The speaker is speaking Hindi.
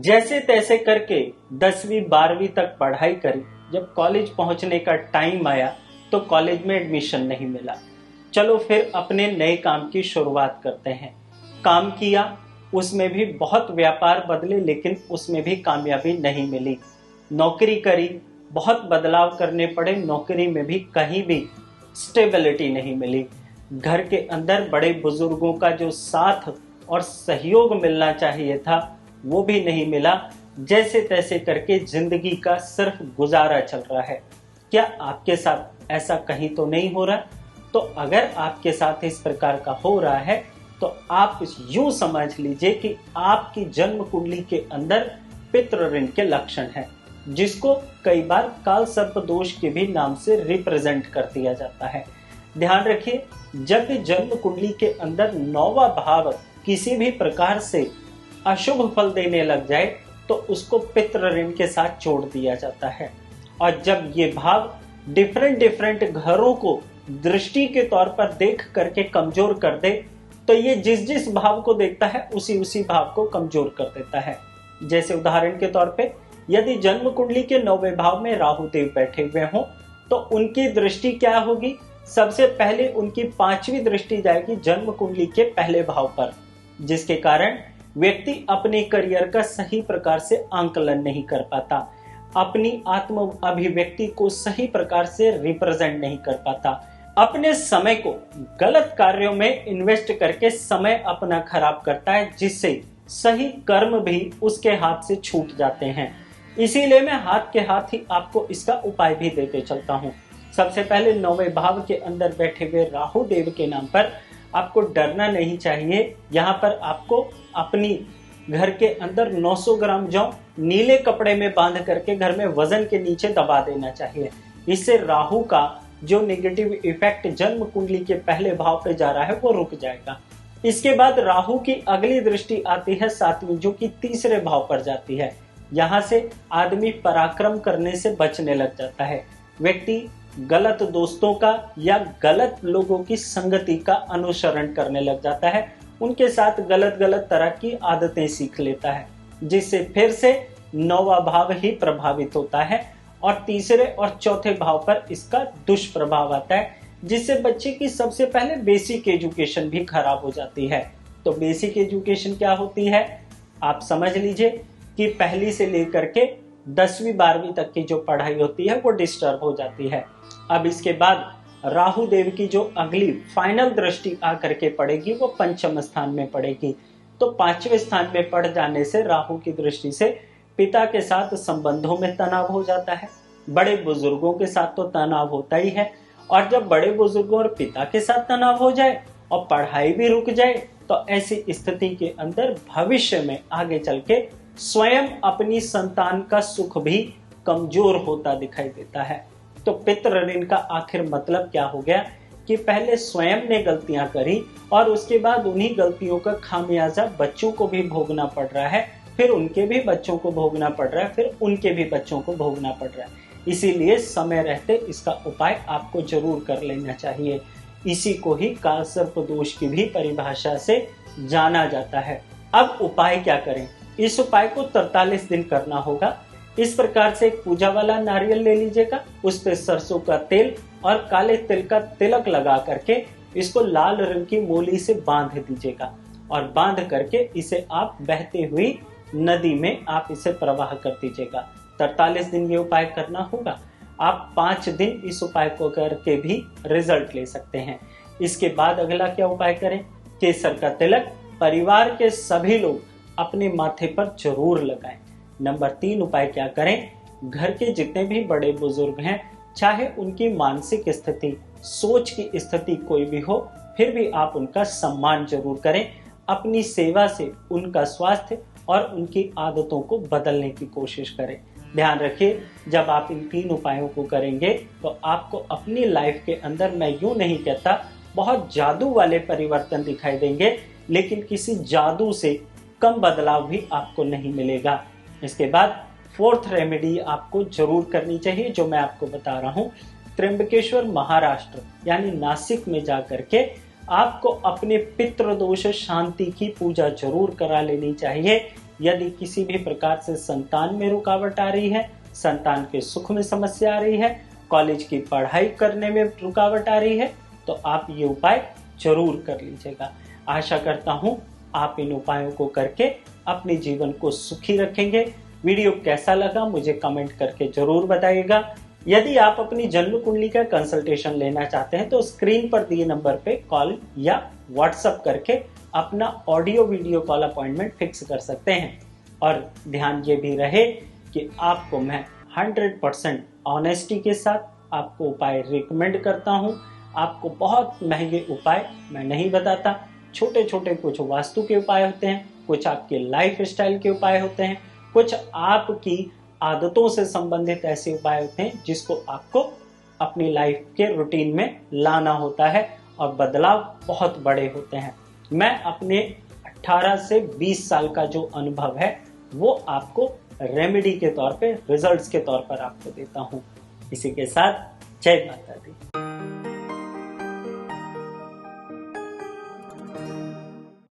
जैसे तैसे करके 10वीं 12वीं तक पढ़ाई करी। जब कॉलेज पहुंचने का टाइम आया तो कॉलेज में एडमिशन नहीं मिला। चलो फिर अपने नए काम की शुरुआत करते हैं। काम किया, उसमें भी बहुत व्यापार बदले, लेकिन उसमें भी कामयाबी नहीं मिली। नौकरी करी, बहुत बदलाव करने पड़े, नौकरी में भी कहीं भी स्टेबिलिटी नहीं मिली। घर के अंदर बड़े बुजुर्गों का जो साथ और सहयोग मिलना चाहिए था वो भी नहीं मिला। जैसे तैसे करके जिंदगी का सिर्फ गुजारा चल रहा है। क्या आपके साथ ऐसा कहीं तो नहीं हो रहा? तो अगर आपके साथ इस प्रकार का हो रहा है तो आप यूं समझ लीजिए कि आपकी जन्म कुंडली के अंदर पितृ ऋण के लक्षण हैं, जिसको कई बार काल सर्प दोष के भी नाम से रिप्रेजेंट कर दिया जाता है। ध्यान रखिए, जब भी जन्म कुंडली के अंदर 9वां भाव किसी भी प्रकार से अशुभ फल देने लग जाए तो उसको पितृ ऋण के साथ जोड़ दिया जाता है। और जब ये भाव डिफरेंट घरों को दृष्टि के तौर पर देख करके कमजोर कर दे तो ये जिस भाव को देखता है उसी भाव को कमजोर कर देता है। जैसे उदाहरण के तौर पे यदि जन्म कुंडली के 9वें भाव में राहु देव बैठे हुए हों तो उनकी दृष्टि क्या होगी? सबसे पहले उनकी 5वीं दृष्टि जाएगी जन्म कुंडली के पहले भाव पर, जिसके कारण व्यक्ति अपने करियर का सही प्रकार से आंकलन नहीं कर पाता, अपनी आत्म अभिव्यक्ति को सही प्रकार से रिप्रेजेंट नहीं कर पाता, अपने समय को गलत कार्यों में इन्वेस्ट करके समय अपना खराब करता है, जिससे सही कर्म भी उसके हाथ से छूट जाते हैं। इसीलिए मैं हाथ के हाथ ही आपको इसका उपाय भी देते चलता हूँ। सबसे पहले 9वें भाव के अंदर बैठे हुए राहु देव के नाम पर आपको डरना नहीं चाहिए। यहाँ पर आपको अपनी घर के अंदर 900 ग्राम जौ नीले कपड़े में बांध करके घर में वजन के नीचे दबा देना चाहिए। इससे राहु का जो नेगेटिव इफेक्ट जन्म कुंडली के पहले भाव पे जा रहा है वो रुक जाएगा। इसके बाद राहु की अगली दृष्टि आती है 7वीं, जो कि तीसरे भाव पर जाती है। यहाँ से आदमी पराक्रम करने से बचने लग जाता है। व्यक्ति गलत दोस्तों का या गलत लोगों की संगति का अनुसरण करने लग जाता है, उनके साथ गलत तरह की आदतें सीख लेता है, जिससे फिर से 9वां भाव ही प्रभावित होता है और तीसरे और चौथे भाव पर इसका दुष्प्रभाव आता है, जिससे बच्चे की सबसे पहले बेसिक एजुकेशन भी खराब हो जाती है। तो बेसिक एजुकेशन क्या होती है आप समझ लीजिए कि पहली से लेकर के 10वीं 12वीं तक की जो पढ़ाई होती है वो डिस्टर्ब हो जाती है। अब इसके बाद राहु देव की जो अगली फाइनल दृष्टि आकर के पड़ेगी वो 5वें स्थान में पड़ेगी। तो 5वें स्थान में पड़ जाने से राहु की दृष्टि से पिता के साथ संबंधों में तनाव हो जाता है, बड़े बुजुर्गों के साथ तो तनाव होता ही है। और जब बड़े बुजुर्गों और पिता के साथ तनाव हो जाए और पढ़ाई भी रुक जाए तो ऐसी स्थिति के अंदर भविष्य में आगे चल के स्वयं अपनी संतान का सुख भी कमजोर होता दिखाई देता है। तो पितृ ऋण का आखिर मतलब क्या हो गया कि पहले स्वयं ने गलतियां करी और उसके बाद उन्हीं गलतियों का खामियाजा बच्चों को भी भोगना पड़ रहा है, फिर उनके भी बच्चों को भोगना पड़ रहा है, फिर उनके भी बच्चों को भोगना पड़ रहा है। इसीलिए समय रहते इसका उपाय आपको जरूर कर लेना चाहिए। इसी को ही काल सर्प दोष की भी परिभाषा से जाना जाता है। अब उपाय क्या करें? इस उपाय को 43 दिन करना होगा। इस प्रकार से एक पूजा वाला नारियल ले लीजिएगा, उस पे सरसों का तेल और काले तिल का तिलक लगा करके इसको लाल रंग की मोली से बांध दीजिएगा और बांध करके इसे आप बहती हुई नदी में आप इसे प्रवाह कर दीजिएगा। 43 दिन ये उपाय करना होगा। आप 5 दिन इस उपाय को करके भी रिजल्ट ले सकते हैं। इसके बाद अगला क्या उपाय करें? केसर का तिलक परिवार के सभी लोग अपने माथे पर जरूर लगाएं। नंबर 3 उपाय क्या करें? घर के जितने भी बड़े बुजुर्ग हैं, चाहे उनकी मानसिक स्थिति, सोच की स्थिति कोई भी हो, फिर भी आप उनका सम्मान जरूर करें। अपनी सेवा से उनका स्वास्थ्य और उनकी आदतों को बदलने की कोशिश करें। ध्यान रखिए, जब आप इन 3 उपायों को करेंगे तो आपको अपनी लाइफ के अंदर, मैं यूं नहीं कहता बहुत जादू वाले परिवर्तन दिखाई देंगे, लेकिन किसी जादू से कम बदलाव भी आपको नहीं मिलेगा। इसके बाद 4th रेमेडी आपको जरूर करनी चाहिए, जो मैं आपको बता रहा हूँ। त्र्यंबकेश्वर महाराष्ट्र यानी नासिक में जाकर के आपको अपने पितृदोष शांति की पूजा जरूर करा लेनी चाहिए। यदि किसी भी प्रकार से संतान में रुकावट आ रही है, संतान के सुख में समस्या आ रही है, कॉलेज की पढ़ाई करने में रुकावट आ रही है, तो आप ये उपाय जरूर कर लीजिएगा। आशा करता हूँ आप इन उपायों को करके अपने जीवन को सुखी रखेंगे। वीडियो कैसा लगा मुझे कमेंट करके जरूर बताइएगा। यदि आप अपनी जन्म कुंडली का कंसल्टेशन लेना चाहते हैं तो स्क्रीन पर दिए नंबर पे कॉल या व्हाट्सएप करके अपना audio video call appointment fix कर सकते हैं। और ध्यान ये भी रहे कि आपको मैं 100% ऑनेस्टी के साथ आपको उपाय रिकमेंड करता हूँ। आपको बहुत महंगे उपाय मैं नहीं बताता। छोटे छोटे कुछ वास्तु के उपाय होते हैं, कुछ आपके लाइफ स्टाइल के उपाय होते हैं, कुछ आपकी आदतों से संबंधित ऐसे उपाय होते हैं जिसको आपको अपनी लाइफ के रूटीन में लाना होता है और बदलाव बहुत बड़े होते हैं। मैं अपने 18 से 20 साल का जो अनुभव है वो आपको रेमेडी के तौर पे, रिजल्ट्स के तौर पर आपको देता हूँ। इसी के साथ जय माता दी।